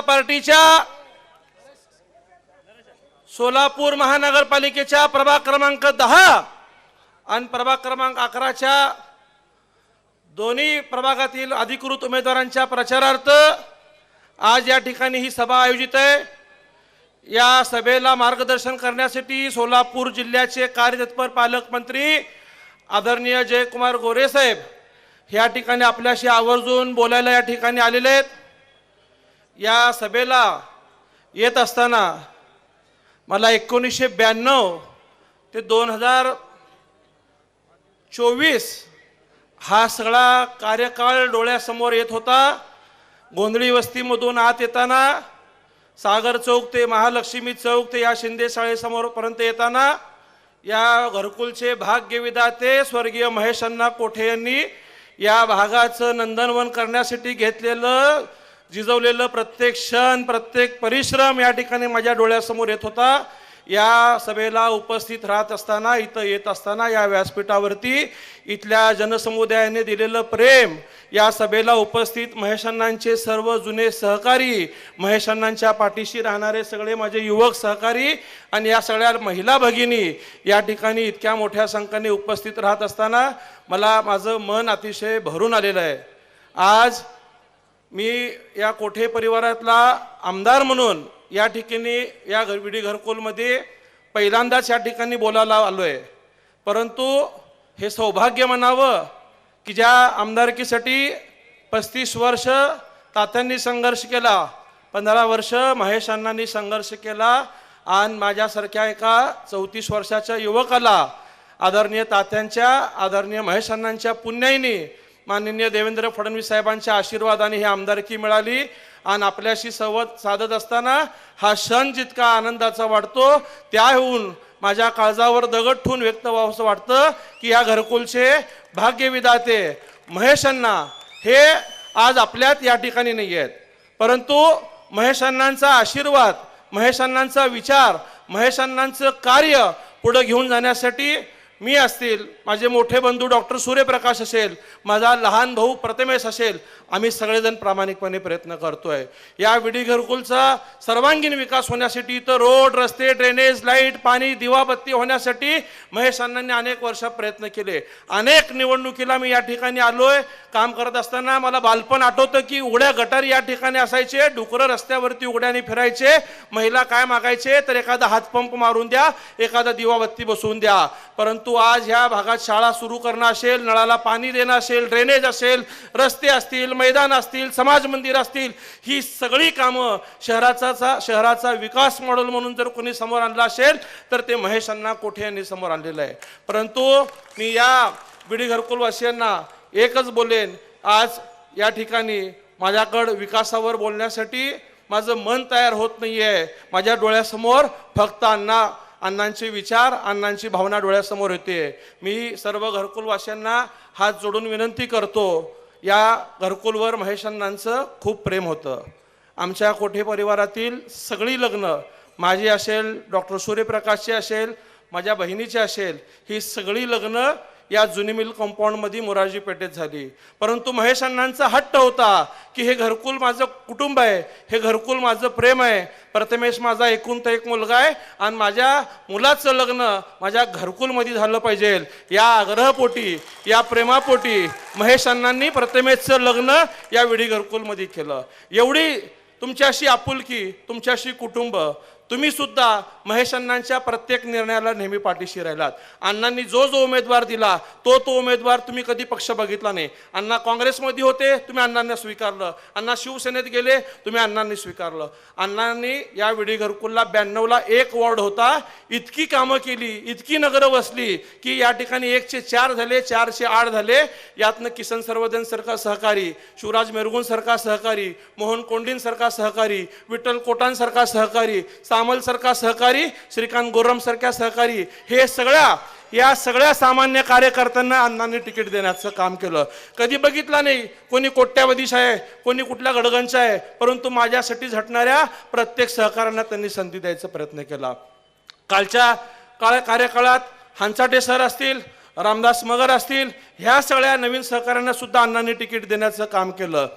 पार्टीच्या सोलापूर महानगरपालिकेच्या प्रभाग क्रमांक 10 आणि प्रभाग क्रमांक 11च्या दोन्ही प्रभागातील अधिकृत उमेदवारांच्या प्रचारार्थ आज या ठिकाणी ही सभा आयोजित आहे। या सभेला मार्गदर्शन करण्यासाठी सोलापूर जिल्ह्याचे कार्यतत्पर पालकमंत्री आदरणीय जयकुमार गोरे साहेब या ठिकाणी आपल्याशी आवर्जून बोलायला या ठिकाणी आलेले आहेत। या सभेला येत असताना मला 1992 ते 2024 हा सगळा कार्यकाळ डोळ्यासमोर येत होता। गोंधळी वस्तीमधून आत येताना सागर चौक ते महालक्ष्मी चौक ते या शिंदे शाळेसमोर पर्यंत येताना या घरकुलचे भाग्यविधाते स्वर्गीय महेश अण्णा कोठे यांनी या भागाचं नंदनवन करण्यासाठी घेतलेलं जिजवलेलं प्रत्येक क्षण प्रत्येक परिश्रम या ठिकाणी माझ्या डोळ्यासमोर येत होता। या सभेला उपस्थित राहत असताना इथं येत असताना या व्यासपीठावरती इथल्या जनसमुदायाने दिलेलं प्रेम, या सभेला उपस्थित महेश अण्णांचे सर्व जुने सहकारी, महेश अण्णांच्या पाठीशी राहणारे सगळे माझे युवक सहकारी आणि या सगळ्या महिला भगिनी या ठिकाणी इतक्या मोठ्या संख्येने उपस्थित राहत असताना मला माझं मन अतिशय भरून आलेलं आहे। आज मी या कोठे परिवारातला आमदार म्हणून या ठिकाणी या विडी घरकुलमध्ये पहिल्यांदाच या ठिकाणी बोलायला आलो आहे। परंतु हे सौभाग्य म्हणावं की ज्या आमदारकीसाठी 35 वर्ष तात्यांनी संघर्ष केला, 15 वर्ष महेश अण्णांनी संघर्ष केला आणि माझ्यासारख्या एका 34 वर्षाच्या युवकाला आदरणीय तात्यांच्या आदरणीय महेश अण्णांच्या पुण्याईने माननीय देवेंद्र फडणवीस साहेबांच्या आशीर्वादाने ही आमदारकी मिळाली आणि आपल्याशी संवाद साधत असताना हा क्षण जितका आनंदाचा वाटतो त्याहून माझ्या काळजावर दगड ठेवून व्यक्त व्हावंसं वाटतं की या घरकुलचे भाग्यविधाते महेश अण्णा हे आज आपल्यात या ठिकाणी नाही आहेत, परंतु महेश अण्णांचा आशीर्वाद, महेश अण्णांचा विचार, महेश अण्णांचं कार्य पुढे घेऊन जाण्यासाठी मी असतील, माझे मोठे बंधू डॉक्टर सूर्यप्रकाश असेल, माझा लहान भाऊ प्रथमेश असेल, आम्ही सगळेजण प्रामाणिकपणे प्रयत्न करतोय। या विडी घरकुलचा सर्वांगीण विकास होण्यासाठी, तर रोड रस्ते ड्रेनेज लाईट पाणी दिवाबत्ती होण्यासाठी महेश अण्णांनी अनेक वर्ष प्रयत्न केले। अनेक निवडणुकीला मी या ठिकाणी आलोय, काम करत असताना मला बालपण आठवतं की उघड्या गटारी या ठिकाणी असायचे, डुकरं रस्त्यावरती उघड्याने फिरायचे, महिला काय मागायचे तर एखादा हातपंप मारून द्या, एखादा दिवाबत्ती बसवून द्या। परंतु आज ह्या भागात शाळा सुरू करणं असेल, नळाला पाणी देणं असेल, ड्रेनेज असेल, रस्ते असतील, मैदान असतील, समाज मंदिर असतील, ही सगळी कामं शहराचा विकास मॉडेल म्हणून जर कोणी समोर आणलं असेल तर ते महेश अण्णा कोठे यांनी समोर आणलेलं आहे। परंतु मी या विडी घरकुलवासियांना एकच बोलेन, आज या ठिकाणी माझ्याकडे विकासावर बोलण्यासाठी माझं मन तयार होत नाहीये। माझ्या डोळ्यासमोर फक्त अण्णांचे विचार, अण्णांची भावना डोळ्यासमोर येते। मी सर्व घरकुलवासियांना हात जोडून विनंती करतो, या घरकुलवर महेश अण्णांचं खूप प्रेम होतं। आमच्या कोठे परिवारातील सगळी लग्न, माझी असेल, डॉक्टर सूर्यप्रकाशची असेल, माझ्या बहिणीची असेल, ही सगळी लग्न या जुनी मिल कंपाऊंडमध्ये मोरारजी पेठेत झाली। परंतु महेश अण्णांचा हट्ट होता की हे घरकुल माझं कुटुंब आहे, हे घरकुल माझं प्रेम आहे, प्रथमेश माझा एकुलता एक मुलगा आहे आणि माझ्या मुलाचं लग्न माझ्या घरकुलमध्ये झालं पाहिजे। या आग्रहपोटी, या प्रेमापोटी महेश अण्णांनी प्रथमेशचं लग्न या विडी घरकुलमध्ये केलं। एवढी तुमच्याशी आपुलकी, तुमच्याशी कुटुंब, तुम्ही सुद्धा महेश अण्णांच्या प्रत्येक निर्णयाला नेहमी पाठीशी राहिलात। अण्णांनी जो उमेदवार दिला तो उमेदवार तुम्ही कधी पक्ष बघितला नाही। अण्णा काँग्रेसमध्ये होते, तुम्ही अण्णांना स्वीकारलं, अण्णा शिवसेनेत गेले, तुम्ही अण्णांनी स्वीकारलं। अण्णांनी या विडी घरकुलला 92ला 1 वॉर्ड होता, इतकी कामं केली, इतकी नगरं वसली की या ठिकाणी 1चे 4 झाले, 4चे 8 झाले। यातनं किसन सर्वजन सरकार सहकारी, शिवराज मेरगुण सरकार सहकारी, मोहन कोंडीन सरकार सहकारी, विठ्ठल कोटान सरकार सहकारी, सामल सरकार सहकारी, श्रीकांत गोरम सरकार सहकारी, हे या सगळ्या सामान्य कार्यकर्त्यांना अण्णांनी तिकीट देण्याचं काम केलं। कधी बघितलं नाही कोणी कोट्यावधीश आहे, कोणी कुठल्या गडगंचा आहे, परंतु माझ्यासाठी झटणाऱ्या प्रत्येक सहकाऱ्यांना त्यांनी संधी द्यायचा प्रयत्न केला। कालच्या कार्यकाळात हंचाटे सर असतील, रामदास मगर असतील, ह्या सगळ्या नवीन सहकाऱ्यांना सुद्धा अण्णांनी तिकीट देण्याचं काम केलं।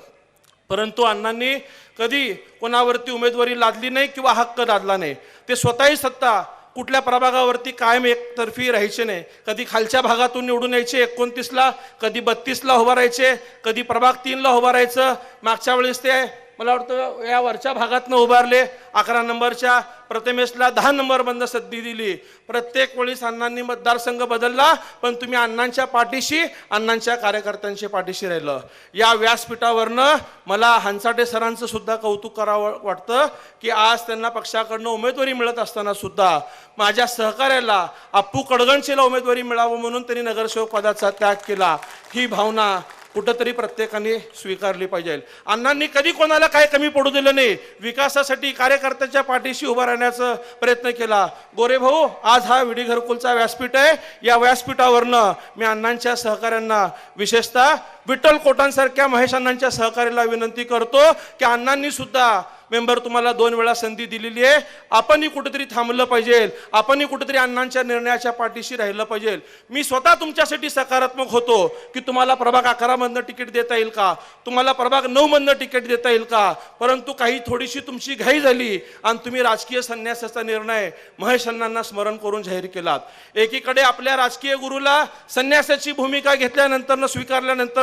परंतु अण्णांनी कधी कोणावरती उमेदवारी लादली नाही किंवा हक्क लादला नाही. ते स्वतःही सत्ता कुठल्या प्रभागावरती कायम एकतर्फी राहायचे नाही. कधी खालच्या भागातून निवडून यायचे 29ला, कधी 32ला उभा राहायचे, कधी प्रभाग 3ला उभा राहायचं. मागच्या वेळेस ते मला वाटतं या वरच्या भागातनं उभारले, 11 नंबरच्या प्रथमेशला 10 नंबर बंद संधी दिली. प्रत्येक वेळेस अण्णांनी मतदारसंघ बदलला, पण तुम्ही अण्णांच्या पाठीशी, अण्णांच्या कार्यकर्त्यांच्या पाठीशी राहिलं. या व्यासपीठावरनं मला हंसाटे सरांचं सुद्धा कौतुक करावं वाटतं की आज त्यांना पक्षाकडनं उमेदवारी मिळत असताना सुद्धा माझ्या सहकार्याला अप्पू कडगंचेला उमेदवारी मिळावं म्हणून त्यांनी नगरसेवक पदाचा त्याग केला. ही भावना कुठंतरी प्रत्येकाने स्वीकारली पाहिजे. अण्णांनी कधी कोणाला काही कमी पडू दिलं नाही. विकासासाठी कार्यकर्त्याच्या पाठीशी उभा राहण्याचा प्रयत्न केला. गोरे भाऊ, आज हा विडी घरकुलचा व्यासपीठ आहे. या व्यासपीठावरनं मी अण्णांच्या सहकाऱ्यांना, विशेषतः विठ्ठल कोटांसारख्या महेश अण्णांच्या सहकार्याला विनंती करतो की अण्णांनी सुद्धा मेंबर तुम्हाला 2 वेळा संधी दिलेली आहे. आपणही कुठेतरी थांबलं पाहिजे, आपणही कुठेतरी अण्णांच्या निर्णयाच्या पाठीशी राहिलं पाहिजे. मी स्वतः तुमच्यासाठी सकारात्मक होतो की तुम्हाला प्रभाग 11 मधनं तिकीट देता येईल का, तुम्हाला प्रभाग 9 मधनं तिकीट देता येईल का. परंतु काही थोडीशी तुमची घाई झाली आणि तुम्ही राजकीय संन्यासाचा निर्णय महेश अण्णांना स्मरण करून जाहीर केलात. एकीकडे आपल्या राजकीय गुरुला संन्यासाची भूमिका घेतल्यानंतर, स्वीकारल्यानंतर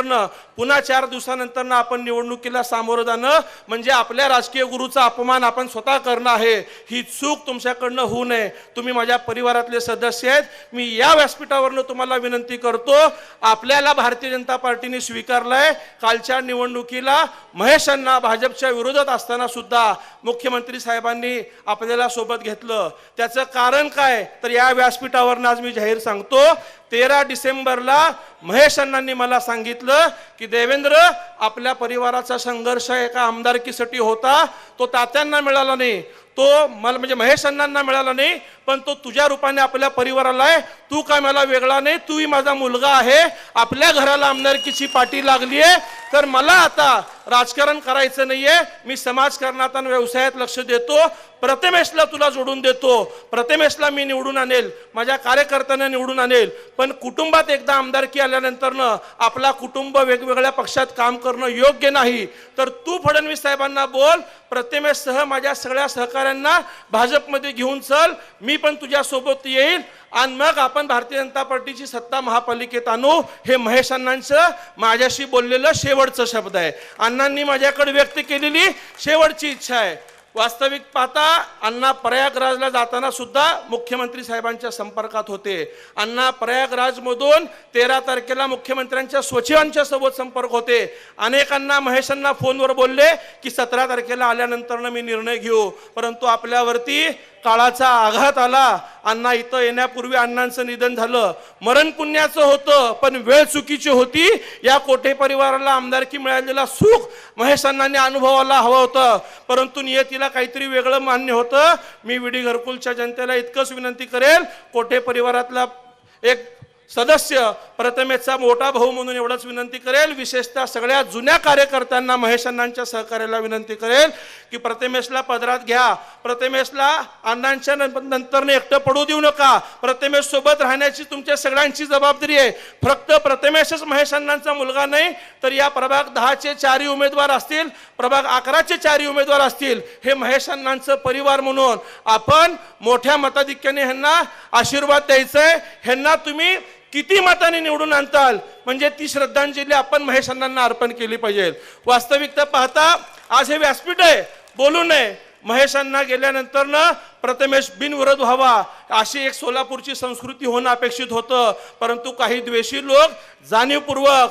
पुन्हा 4 दिवसानंतर आपण निवडणुकीला सामोरं जाणं म्हणजे आपल्या राजकीय गुरुचा अपमान आपण स्वतः करणं आहे. ही चूक तुमच्याकडनं होऊ नये. तुम्ही माझ्या परिवारातले सदस्य आहेत. मी या व्यासपीठावरनं तुम्हाला विनंती करतो, आपल्याला भारतीय जनता पार्टीने स्वीकारलंय. कालच्या निवडणुकीला महेश अण्णा भाजपच्या विरोधात असताना सुद्धा मुख्यमंत्री साहेबांनी आपल्याला सोबत घेतलं. त्याचं कारण काय तर या व्यासपीठावरनं आज मी जाहीर सांगतो, 13 डिसेंबरला महेश अण्णांनी मला सांगितलं की देवेंद्र, आपल्या परिवाराचा संघर्ष एका आमदारकीसाठी होता, तो तात्यांना मिळाला नाही, तो मला म्हणजे महेश अण्णांना मिळाला नाही, पण तो तुझ्या रूपाने आपल्या परिवाराला आहे. तू काय मला वेगळा नाही, तूही माझा मुलगा आहे. आपल्या घराला आमदारकीची पाठी लागली आहे, तर मला आता राजकारण करायचं नाहीये. मी समाजकारणात आणि व्यवसायात लक्ष देतो. प्रथमेशला तुला जोडून देतो, प्रथमेशला मी निवडून आणेल, माझ्या कार्यकर्त्यांना निवडून आणेल. पण कुटुंबात एकदा आमदारकी आल्यानंतर आपला कुटुंब वेगवेगळ्या पक्षात काम करणं योग्य नाही. तर तू फडणवीस साहेबांना बोल, प्रथमेशसह माझ्या सगळ्या सहकाऱ्यांना भाजपमध्ये घेऊन चल, मी पण तुझ्या सोबत येईल आणि मग आपण भारतीय जनता पार्टीची सत्ता महापालिकेत आणू. हे महेश अण्णांचं माझ्याशी बोललेलं शेवटचं शब्द आहे. अण्णांनी माझ्याकडे व्यक्त केलेली शेवटची इच्छा आहे. वास्तविक पाहता अण्णा प्रयागराजला जाताना सुद्धा मुख्यमंत्री साहेबांच्या संपर्कात होते. अण्णा प्रयागराजमधून 13 तारखेला मुख्यमंत्र्यांच्या सचिवांच्या सोबत संपर्क होते. अनेकांना महेशांना फोनवर बोलले की 17 तारखेला आल्यानंतर मी निर्णय घेऊ. परंतु आपल्यावरती काळाचा आघात आला. अण्णा इथं येण्यापूर्वी अण्णांचं निधन झालं. मरण पुण्याचं होतं, पण वेळ चुकीची होती. या कोठे परिवाराला आमदारकी मिळालेला सुख महेश अण्णांनी अनुभवायला हवं होतं, परंतु नियतीला काहीतरी वेगळं मान्य होतं. मी विडी घरकुलच्या जनतेला इतकंच विनंती करेल, कोठे परिवारातला एक सदस्य प्रथमेशचा मोठा भाऊ म्हणून एवढंच विनंती करेल, विशेषतः सगळ्या जुन्या कार्यकर्त्यांना महेश अण्णांच्या सहकार्याला विनंती करेल की प्रथमेशला पदरात घ्या. प्रथमेशला अण्णांच्या नंतरने एकटं पडू देऊ नका. प्रथमेश सोबत राहण्याची तुमच्या सगळ्यांची जबाबदारी आहे. फक्त प्रथमेशच महेश अण्णांचा मुलगा नाही, तर या प्रभाग 10चे 4 उमेदवार असतील, प्रभाग 11चे 4 उमेदवार असतील. हे महेश अण्णांचं परिवार म्हणून आपण मोठ्या मताधिक्याने ह्यांना आशीर्वाद द्यायचंय. ह्यांना तुम्ही किती मताने निवडून आणताल म्हणजे ती श्रद्धांजली आपण महेश अण्णांना अर्पण केली पाहिजे. वास्तविकता पाहता आज हे व्यासपीठ आहे, बोलू नये. महेश अण्णा गेल्यानंतर प्रथमेश बिनविरोध व्हावा अशी एक सोलापूरची संस्कृती होणं अपेक्षित होतं, परंतु काही द्वेषी लोक जाणीवपूर्वक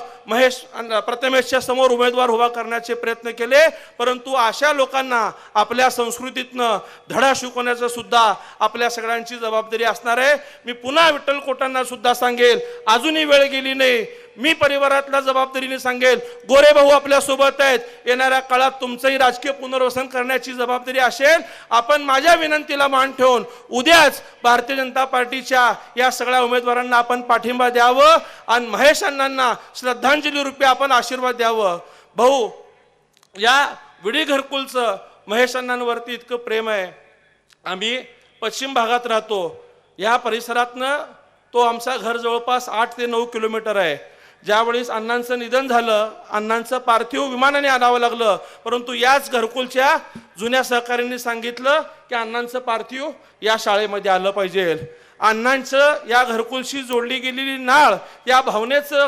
प्रथमेशच्या समोर उमेदवार उभा करण्याचे प्रयत्न केले. परंतु अशा लोकांना आपल्या संस्कृतीतनं धडा शिकवण्याचं सुद्धा आपल्या सगळ्यांची जबाबदारी असणार आहे. मी पुन्हा विठ्ठल कोटांना सुद्धा सांगेल, अजूनही वेळ गेली नाही. मी परिवारातल्या जबाबदारीने सांगेल, गोरे भाऊ आपल्या सोबत आहेत. येणाऱ्या काळात तुमचंही राजकीय पुनर्वसन करण्याची जबाबदारी असेल. आपण माझ्या विनंतीला मान ठेवून उद्याच भारतीय जनता पार्टीच्या या सगळ्या उमेदवारांना आपण पाठिंबा द्यावं आणि महेश अण्णांना श्रद्धांजली रूपी आपण आशीर्वाद द्यावं. भाऊ, या विडी घरकुलचं महेश अण्णांवरती इतकं प्रेम आहे. आम्ही पश्चिम भागात राहतो. या परिसरातनं तो आमचा घर जवळपास 8 ते 9 किलोमीटर आहे. ज्यावेळेस अण्णांचं निधन झालं, अण्णांचं पार्थिव विमानाने आणावं लागलं, परंतु याच घरकुलच्या जुन्या सहकाऱ्यांनी सांगितलं की अण्णांचं पार्थिव या शाळेमध्ये आलं पाहिजे. अण्णांचं या घरकुलशी जोडली गेलेली नाळ, या भावनेचं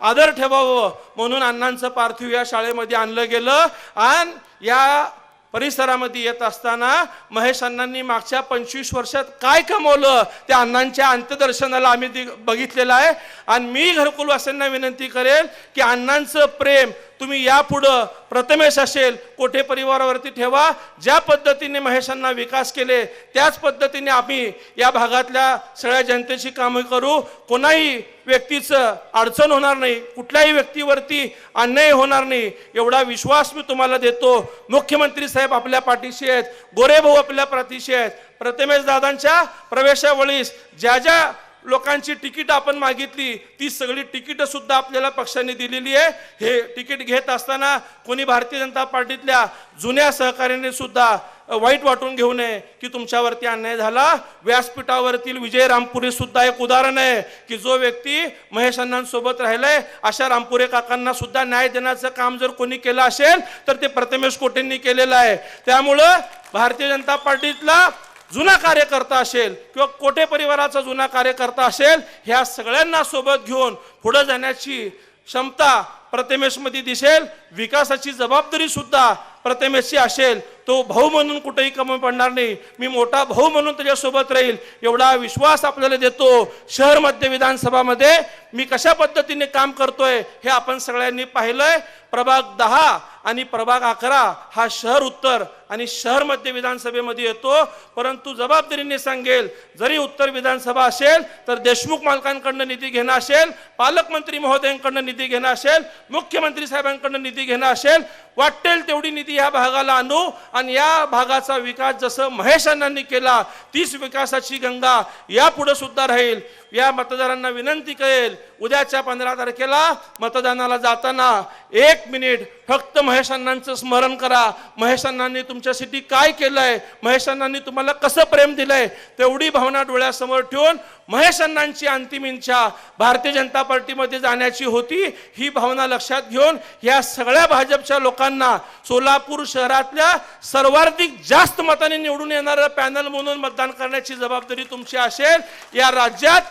आदर ठेवावं म्हणून अण्णांचं पार्थिव या शाळेमध्ये आणलं गेलं. आणि या परिसरामध्ये येत असताना महेश अण्णांनी मागच्या 25 वर्षात काय कमवलं त्या अण्णांच्या अंत्यदर्शनाला आम्ही बघितलेलं आहे. आणि मी घरकुलवासियांना विनंती करेल की अण्णांचं प्रेम तुम्ही यापुढं प्रथमेश असेल, कोठे परिवारावरती ठेवा. ज्या पद्धतीने महेशांना विकास केले त्याच पद्धतीने आम्ही या भागातल्या सगळ्या जनतेची कामं करू. कोणाही व्यक्तीचं अडचण होणार नाही, कुठल्याही व्यक्तीवरती अन्याय होणार नाही एवढा विश्वास मी तुम्हाला देतो. मुख्यमंत्री साहेब आपल्या पाठीशी आहेत, गोरेभाऊ आपल्या पाठीशी आहेत. प्रथमेश दादांच्या प्रवेशावेळीस ज्या ज्या लोकांची तिकीट आपण मागितली ती सगळी तिकीट सुद्धा आपल्याला पक्षाने दिलेली आहे. हे तिकीट घेत असताना कोणी भारतीय जनता पार्टीतल्या जुन्या सहकार्याने सुद्धा वाईट वाटून घेऊ नये की तुमच्यावरती अन्याय झाला. व्यासपीठावरील विजय रामपुरे सुद्धा एक उदाहरण आहे की जो व्यक्ती महेश अण्णांसोबत राहिलाय अशा रामपुरे काकांना सुद्धा न्याय देण्याचं काम जर कोणी केलं असेल तर ते प्रथमेश कोटेंनी केलेलं आहे. त्यामुळं भारतीय जनता पार्टीतला जुना कार्यकर्ता असेल किंवा कोटे परिवाराचा जुना कार्यकर्ता असेल, ह्या सगळ्यांना सोबत घेऊन पुढे जाण्याची क्षमता प्रथमेशमध्ये दिसेल. विकासाची जबाबदारी सुद्धा प्रथमेशची असेल. तो भाऊ म्हणून कुठेही कमी पडणार नाही, मी मोठा भाऊ म्हणून त्याच्यासोबत राहील एवढा विश्वास आपल्याला देतो. शहर मध्य विधानसभामध्ये मी कशा पद्धतीने काम करतोय हे आपण सगळ्यांनी पाहिलंय. प्रभाग 10 आणि प्रभाग 11 हा शहर उत्तर आणि शहर मध्य विधानसभेमध्ये येतो. परंतु जबाबदारीने सांगेल, जरी उत्तर विधानसभा असेल तर देशमुख मालकांकडून निधी घेणं असेल, पालकमंत्री महोदयांकडून निधी घेणं असेल, मुख्यमंत्री साहेबांकडून निधी घेणं असेल, वाटेल तेवढी निधी या भागाला आणू आणि या भागाचा विकास जसं महेश अण्णांनी केला तीच विकासाची गंगा यापुढे सुद्धा राहील. या मतदारांना विनंती करेल, उद्याच्या 15 तारखेला मतदानाला जाताना 1 मिनिट फक्त महेश अण्णांचं स्मरण करा. महेश अण्णांनी तुमच्यासाठी काय केलंय, महेश अण्णांनी तुम्हाला कसं प्रेम दिलंय, तेवढी भावना डोळ्यासमोर ठेवून महेश अण्णांची अंतिम इच्छा भारतीय जनता पार्टीमध्ये जाण्याची होती ही भावना लक्षात घेऊन या सगळ्या भाजपच्या लोकांना सोलापूर शहरातल्या सर्वाधिक जास्त मताने निवडून येणारं पॅनल म्हणून मतदान करण्याची जबाबदारी तुमची असेल. या राज्यात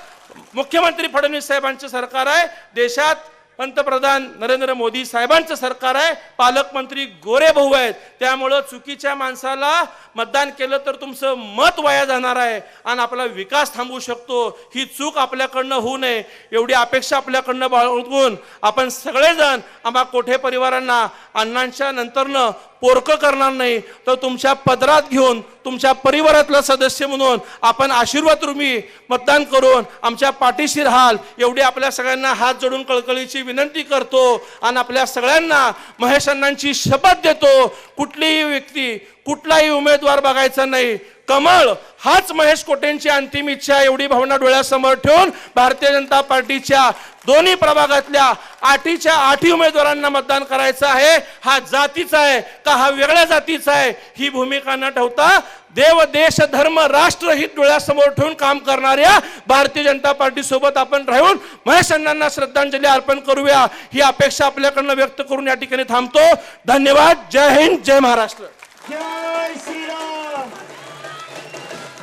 मुख्यमंत्री फडणवीस साहेबांचं सरकार आहे, देशात पंतप्रधान नरेंद्र मोदी साहेबांचं सरकार आहे, पालकमंत्री गोरेभाऊ आहेत. त्यामुळं चुकीच्या माणसाला मतदान केलं तर तुमचं मत वाया जाणार आहे आणि आपला विकास थांबवू शकतो. ही चूक आपल्याकडनं होऊ नये एवढी अपेक्षा आपल्याकडनं बाळगून आपण सगळेजण आम्हा कोठे परिवारांना अण्णांच्या नंतरनं पोरकं करणार नाही तर तुमच्या पदरात घेऊन तुमच्या परिवारातला सदस्य म्हणून आपण आशीर्वाद रूपी मतदान करून आमच्या पाठीशी राहाल एवढी आपल्या सगळ्यांना हात जोडून कळकळीची विनंती करतो. आणि आपल्या सगळ्यांना महेश अण्णांची शपथ देतो, कुठलीही व्यक्ती कुठलाही उमेदवार बघायचा नाही, कमळ हाच महेश कोटेंची अंतिम इच्छा एवढी भावना डोळ्यासमोर ठेवून भारतीय जनता पार्टीच्या दोन्ही प्रभागातल्या 8च्या 8 उमेदवारांना मतदान करायचं आहे. हा जातीचा आहे का हा वेगळ्या जातीचा आहे ही भूमिका न ठेवता देव देश धर्म राष्ट्र हित डोळ्यासमोर ठेवून काम करणाऱ्या भारतीय जनता पार्टी सोबत आपण राहून महेश अण्णांना श्रद्धांजली अर्पण करूया ही अपेक्षा आपल्याकडनं व्यक्त करून या ठिकाणी थांबतो. धन्यवाद. जय हिंद, जय महाराष्ट्र. जय श्रीराम.